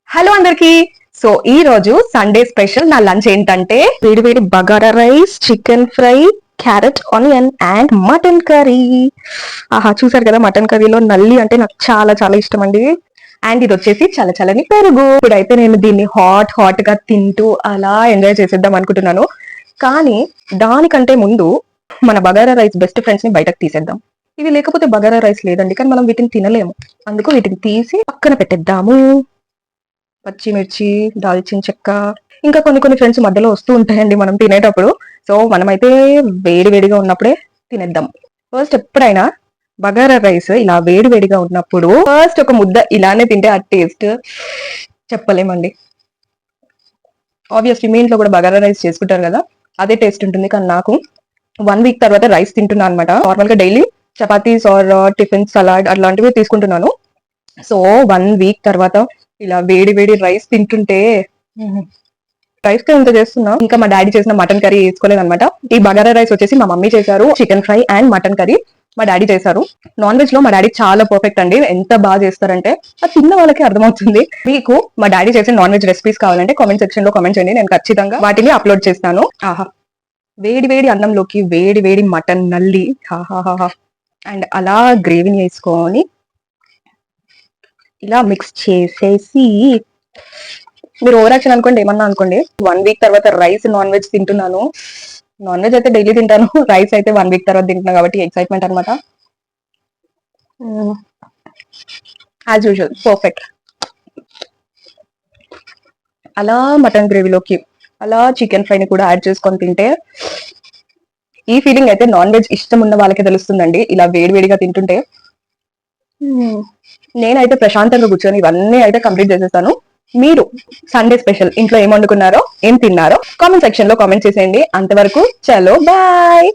Hello అందరికి. So ఈ రోజు సండే స్పెషల్ నా లంచ్ ఏంటంటే వేడి వేడి bagara rice, chicken fry, carrot onion and mutton curry. ఆహా, చూసారు కదా, మటన్ కర్రీలో నల్లి అంటే నాకు చాలా చాలా ఇష్టం అండి. అండ్ ఇది వచ్చేసి చల్ల చల్లని పెరుగు. ఇప్పుడైతే నేను దీన్ని హాట్ హాట్ గా తింటూ అలా ఎంజాయ్ చేసేద్దాం అనుకుంటున్నాను. కానీ దానికంటే ముందు మన బగారా రైస్ బెస్ట్ ఫ్రెండ్స్ ని బయటకు తీసేద్దాం. ఇవి లేకపోతే బగారా రైస్ లేదండి, కానీ మనం వీటిని తినలేము. అందుకు వీటిని తీసి పక్కన పెట్టేద్దాము. పచ్చిమిర్చి, దాల్చిన చెక్క, ఇంకా కొన్ని కొన్ని ఫ్రెండ్స్ మధ్యలో వస్తూ ఉంటాయండి మనం తినేటప్పుడు. సో మనమైతే వేడి వేడిగా ఉన్నప్పుడే తినేద్దాం. ఫస్ట్ ఎప్పుడైనా బగారా రైస్ ఇలా వేడి వేడిగా ఉన్నప్పుడు ఫస్ట్ ఒక ముద్ద ఇలానే తింటే ఆ టేస్ట్ చెప్పలేమండి. ఆబ్వియస్లీ మీ ఇంట్లో కూడా బగారా రైస్ చేసుకుంటారు కదా, అదే టేస్ట్ ఉంటుంది. కానీ నాకు 1 వీక్ తర్వాత రైస్ తింటున్నాను అనమాట. నార్మల్ గా daily chapatis or tiffin, salad అట్లాంటివి తీసుకుంటున్నాను. సో 1 వీక్ తర్వాత ఇలా వేడి వేడి రైస్ తింటుంటే రైస్ తో ఇంత చేస్తున్నా, ఇంకా మా డాడీ చేసిన మటన్ కర్రీ వేసుకోలేదు అనమాట. ఈ బగారా రైస్ వచ్చేసి మా మమ్మీ చేశారు, chicken fry and mutton curry మా డాడీ చేశారు. నాన్ వెజ్ లో మా డాడీ చాలా పర్ఫెక్ట్ అండి. ఎంత బాగా చేస్తారంటే అది తిన్న వాళ్ళకి అర్థమవుతుంది. మీకు మా డాడీ చేసే నాన్ వెజ్ రెసిపీస్ కావాలంటే కామెంట్ సెక్షన్ లో కామెంట్ చేయండి, నేను ఖచ్చితంగా వాటిని అప్లోడ్ చేస్తాను. ఆహా, వేడి వేడి అన్నంలోకి వేడి వేడి మటన్ నల్లి, హాహాహా. అండ్ అలా గ్రేవీని వేసుకొని ఇలా మిక్స్ చేసేసి, మీరు ఓవర్ యాక్షన్ అనుకోండి, ఏమన్నా అనుకోండి, 1 వీక్ తర్వాత రైస్ నాన్ వెజ్ తింటున్నాను. నాన్ వెజ్ అయితే డైలీ తింటాను, రైస్ అయితే 1 వీక్ తర్వాత తింటున్నా కాబట్టి ఎక్సైట్మెంట్ అనమాట. As usual perfect. అలా మటన్ గ్రేవీలోకి అలా చికెన్ ఫ్రైని కూడా యాడ్ చేసుకొని తింటే ఈ ఫీలింగ్ అయితే నాన్ వెజ్ ఇష్టం ఉన్న వాళ్ళకి తెలుస్తుందండి. ఇలా వేడివేడిగా తింటుంటే నేనైతే ప్రశాంతంగా కూర్చొని ఇవన్నీ అయితే కంప్లీట్ చేసేస్తాను. మీరు సండే స్పెషల్ ఇంట్లో ఏం వండుకున్నారో, ఏం తిన్నారో కామెంట్ సెక్షన్ లో కామెంట్ చేసేయండి. అంతవరకు చలో బాయ్.